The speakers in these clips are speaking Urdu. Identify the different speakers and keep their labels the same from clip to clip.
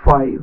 Speaker 1: 5।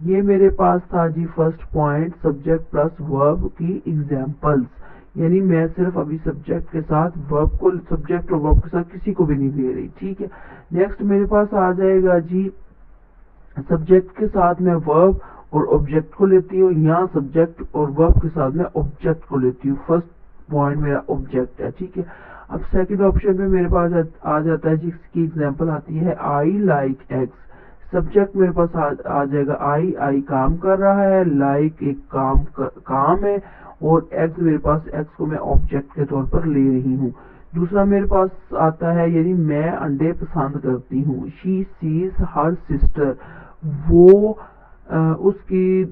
Speaker 1: یہ میرے پاس تھا جی فرسٹ پوائنٹ سبجیکٹ پلس ورب کی ایگزامپلس، یعنی میں صرف ابھی سبجیکٹ کے ساتھ ورب کو، سبجیکٹ اور ورب کے ساتھ کسی کو بھی نہیں دے رہی، ٹھیک ہے۔ نیکسٹ میرے پاس آ جائے گا جی سبجیکٹ کے ساتھ میں ورب اور آبجیکٹ کو لیتی ہوں، یہاں سبجیکٹ اور ورب کے ساتھ میں آبجیکٹ کو لیتی ہوں، فرسٹ پوائنٹ میرا آبجیکٹ ہے، ٹھیک ہے۔ اب سیکنڈ آپشن پہ میرے پاس آ جاتا ہے جس کی ایگزامپل آتی ہے آئی لائک ایگس، سبجیکٹ میرے پاس آ جائے گا آئی کام کر رہا ہے، لائک ایک کام ہے، اور ایگز میرے پاس ایگز کو میں آبجیکٹ کے طور پر لے رہی ہوں۔ دوسرا میرے پاس آتا ہے یعنی میں انڈے پسند کرتی ہوں، شی سیز ہر سسٹر، وہ اس کی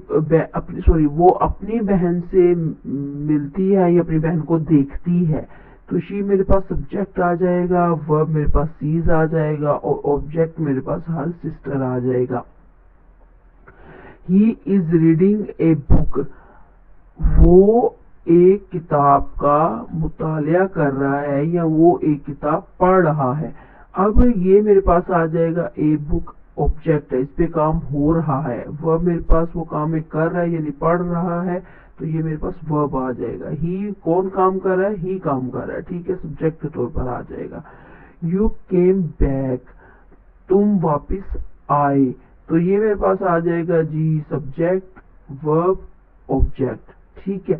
Speaker 1: وہ اپنی بہن سے ملتی ہے یا اپنی بہن کو دیکھتی ہے، تو شی میرے پاس سبجیکٹ آ جائے گا، ورب میرے پاس سیز آ جائے گا، اور آبجیکٹ میرے پاس ہر سسٹر آ جائے گا۔ ہی از ریڈنگ اے بک، وہ ایک کتاب کا مطالعہ کر رہا ہے یا وہ ایک کتاب پڑھ رہا ہے۔ اب یہ میرے پاس آ جائے گا اے بک آبجیکٹ ہے، اس پہ کام ہو رہا ہے، ورب میرے پاس وہ کام کر رہا ہے یعنی پڑھ رہا ہے، تو یہ میرے پاس ورب آ جائے گا۔ ہی کون کام کر رہا ہے؟ ہی کام کر رہا ہے، ٹھیک ہے، سبجیکٹ کے طور پر آ جائے گا۔ یو کیم بیک، تم واپس آئے، تو یہ میرے پاس آ جائے گا جی سبجیکٹ ورب آبجیکٹ، ٹھیک ہے۔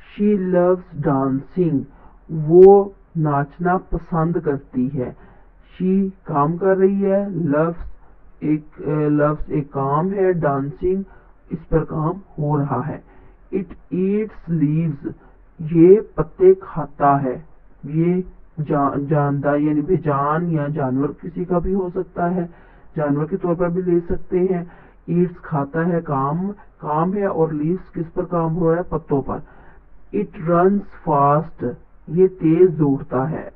Speaker 1: شی لوز ڈانسنگ، وہ ناچنا پسند کرتی ہے، شی کام کر رہی ہے، لفظ ایک کام ہے، ڈانسنگ اس پر کام ہو رہا ہے۔ اٹ ایٹس لیوز، یہ پتے کھاتا ہے، یہ جاندار یعنی بے جان یا جانور کسی کا بھی ہو سکتا ہے، جانور کے طور پر بھی لے سکتے ہیں۔ ایٹس کھاتا ہے، کام ہے، اور لیوز کس پر کام ہو رہا ہے؟ پتوں پر۔ اٹ رنس فاسٹ، یہ تیز دوڑتا ہے،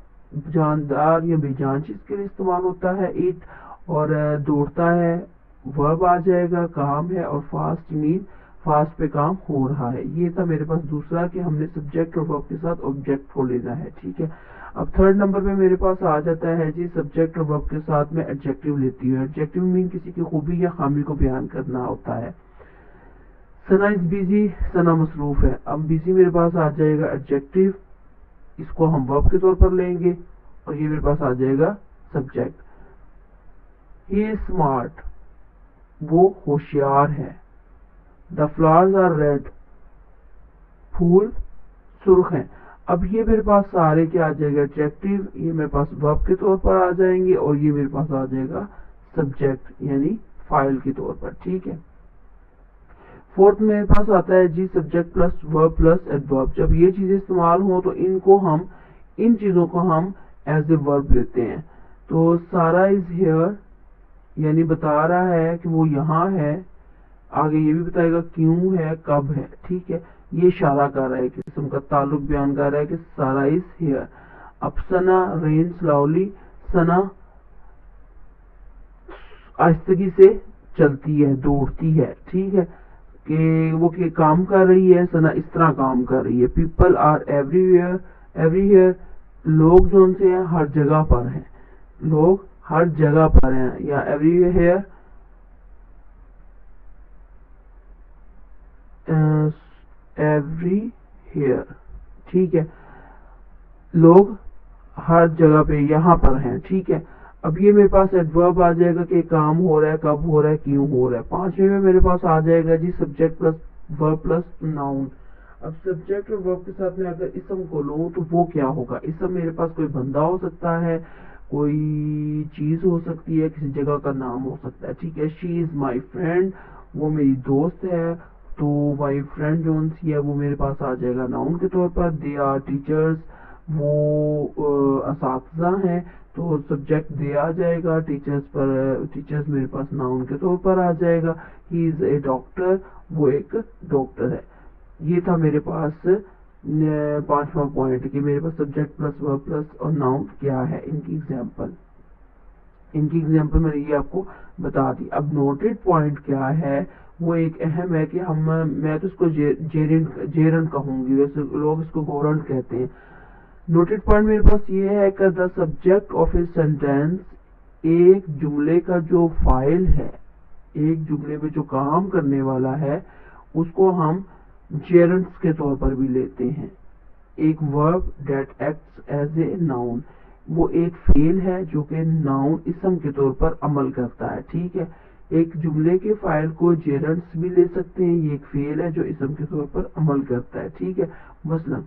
Speaker 1: جاندار یا بے جان چیز کے لیے استعمال ہوتا ہے اٹ، اور دوڑتا ہے ورب آ جائے گا، کام ہے، اور فاسٹ مین فاسٹ پہ کام ہو رہا ہے۔ یہ تھا میرے پاس دوسرا کہ ہم نے سبجیکٹ اور ورب کے ساتھ آبجیکٹ کو لینا ہے، ٹھیک ہے۔ اب تھرڈ نمبر پہ میرے پاس آ جاتا ہے جی سبجیکٹ اور ورب کے ساتھ میں ایڈجیکٹو لیتی ہوں۔ ایڈجیکٹو مین کسی کی خوبی یا خامی کو بیان کرنا ہوتا ہے۔ ثنا از بیزی، ثنا مصروف ہے، اب بیزی میرے پاس آ جائے گا ایڈجیکٹو، اس کو ہم ورب کے طور پر لیں گے، اور یہ میرے پاس آ جائے گا سبجیکٹ۔ ہی از اسمارٹ، وہ ہوشیار ہے۔ دا فلاورز آر ریڈ، پھول سرخ ہیں۔ اب یہ میرے پاس سارے کیا آ جائے گا ایڈجیکٹو، یہ میرے پاس ورب کے طور پر آ جائیں گے، اور یہ میرے پاس آ جائے گا سبجیکٹ یعنی فاعل کے طور پر، ٹھیک ہے۔ فورتھ میرے پاس آتا ہے جی subject plus verb plus adverb, جب یہ چیزیں استعمال ہوں تو ان چیزوں کو ہم ایز اے ورب لیتے ہیں۔ تو سارا از ہیئر یعنی بتا رہا ہے کہ وہ یہاں ہے، آگے یہ بھی بتائے گا کیوں ہے، کب ہے، ٹھیک ہے، یہ اشارہ کر رہا ہے، کس قسم کا تعلق بیان کر رہا ہے کہ سارا از ہیئر۔ اب ثنا رینس لاؤلی، ثنا آہستگی سے چلتی ہے، دوڑتی ہے، ٹھیک ہے، کہ وہ کام کر رہی ہے، ثنا اس طرح کام کر رہی ہے۔ پیپل آر ایوری ہیئر، لوگ جو ان سے ہیں ہر جگہ پر ہیں، لوگ ہر جگہ پر ہیں، یا ایوری ہیئر ایوری ہیئر، ٹھیک ہے، لوگ ہر جگہ پہ یہاں پر ہیں، ٹھیک ہے۔ اب یہ میرے پاس ایڈورب آ جائے گا کہ کام ہو رہا ہے، کب ہو رہا ہے، کیوں ہو رہا ہے۔ پانچویں میں میرے پاس آ جائے گا جی subject plus verb plus noun. اب سبجیکٹ اور ورب کے ساتھ میں اگر اسم کو لوں تو وہ کیا ہوگا؟ اسم میرے پاس کوئی بندہ ہو سکتا ہے، کوئی چیز ہو سکتی ہے، کسی جگہ کا نام ہو سکتا ہے، ٹھیک ہے۔ شی از مائی فرینڈ، وہ میری دوست ہے، تو مائی فرینڈ جو ہے وہ میرے پاس آ جائے گا ناؤن کے طور پر۔ دے آر ٹیچرز، وہ اساتذہ ہیں، تو سبجیکٹ دے آ جائے گا، ٹیچرز میرے پاس ناؤن کے طور پر آ جائے گا۔ ہی از اے ڈاکٹر، وہ ایک ڈاکٹر ہے۔ یہ تھا میرے پاس پانچواں پوائنٹ کہ میرے پاس سبجیکٹ پلس ورب پلس اور ناؤن کیا ہے، ان کی ایگزامپل میں نے یہ آپ کو بتا دی۔ اب نوٹڈ پوائنٹ کیا ہے، وہ ایک اہم ہے کہ میں تو اس کو جیرنڈ کہوں گی، ویسے لوگ اس کو گورنڈ کہتے ہیں۔ نوٹڈ پوائنٹ میرے پاس یہ ہے کہ the subject of a sentence, ایک جملے کا جو فاعل ہے، ایک جملے میں جو کام کرنے والا ہے اس کو ہم جیرنڈس کے طور پر بھی لیتے ہیں. ایک verb that acts as a noun, وہ ایک فعل ہے جو کہ ناؤن اسم کے طور پر عمل کرتا ہے. ٹھیک ہے، ایک جملے کے فاعل کو جیرنڈس بھی لے سکتے ہیں. یہ ایک فعل ہے جو اسم کے طور پر عمل کرتا ہے. ٹھیک ہے، مثلا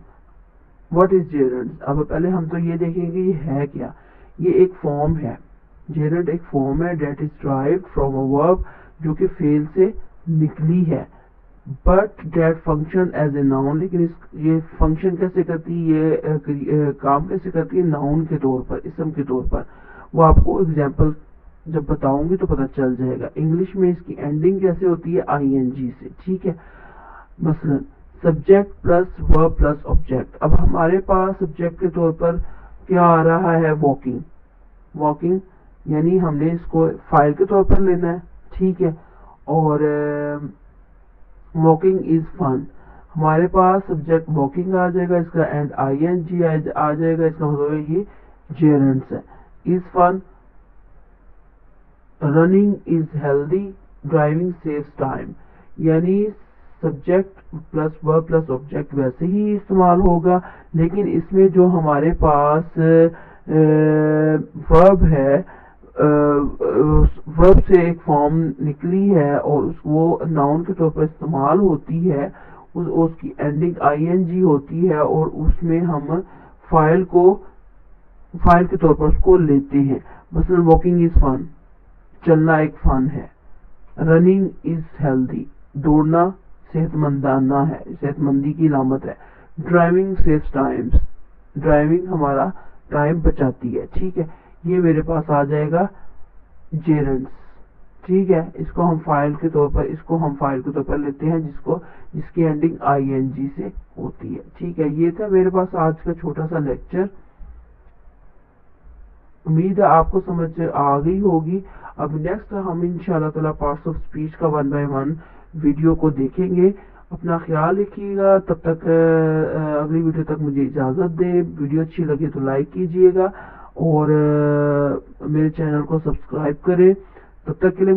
Speaker 1: واٹ از جیرنڈس. اب پہلے ہم تو یہ دیکھیں گے یہ ہے کیا. یہ ایک فارم ہے. جیرنڈ ایک فارم ہے that is derived from a verb, جو کہ فعل سے نکلی ہے. But that function as a noun, لیکن یہ فنکشن کیسے کرتی ہے، یہ کام کیسے کرتی ہے، ناؤن کے طور پر، اسم کے طور پر. وہ آپ کو اگزامپل جب بتاؤں گی تو پتہ چل جائے گا. انگلش میں اس کی اینڈنگ کیسے ہوتی ہے، آئی این جی سے. ٹھیک ہے، مثلا subject plus verb plus object. اب ہمارے پاس سبجیکٹ کے طور پر کیا آ رہا ہے، واکنگ. واکنگ یعنی ہم نے اس کو فاعل کے طور پر لینا ہے. ٹھیک ہے، اور واکنگ از فن. ہمارے پاس سبجیکٹ واکنگ آ جائے گا، اس کا اینڈ آئی این جی آ جائے گا. اس کا مطلب ہے یہ جیرنڈس ہے. Is fun, running is healthy, driving saves time. یعنی subject plus verb plus object ویسے ہی استعمال ہوگا، لیکن اس میں جو ہمارے پاس ورب ہے، ورب سے ایک فارم نکلی ہے اور وہ ناؤن کے طور پر استعمال ہوتی ہے. اس کی اینڈنگ آئی این جی ہوتی ہے اور اس میں ہم فاعل کے طور پر اس کو لیتے ہیں. مثلا واکنگ از فن، چلنا ایک فن ہے. رننگ از ہیلدی، دوڑنا صحت مندانہ ہے، صحت مندی کی علامت ہے. ڈرائیونگ سیوز ٹائمز، ڈرائیونگ ہمارا ٹائم بچاتی ہے. ٹھیک ہے، یہ میرے پاس آ جائے گا جیرنڈس. ٹھیک ہے، اس کو ہم فاعل کے طور پر لیتے ہیں جس کی اینڈنگ آئی این جی سے ہوتی ہے. ٹھیک ہے، یہ تھا میرے پاس آج کا چھوٹا سا لیکچر. امید ہے آپ کو سمجھ آ گئی ہوگی. اب نیکسٹ ہم انشاءاللہ تعالیٰ پارٹس آف اسپیچ کا 1 by 1 ویڈیو کو دیکھیں گے. اپنا خیال رکھیے گا. تب تک اگلی ویڈیو تک مجھے اجازت دیں. ویڈیو اچھی لگے تو لائک کیجیے گا اور میرے چینل کو سبسکرائب کریں. تب تک کے لیے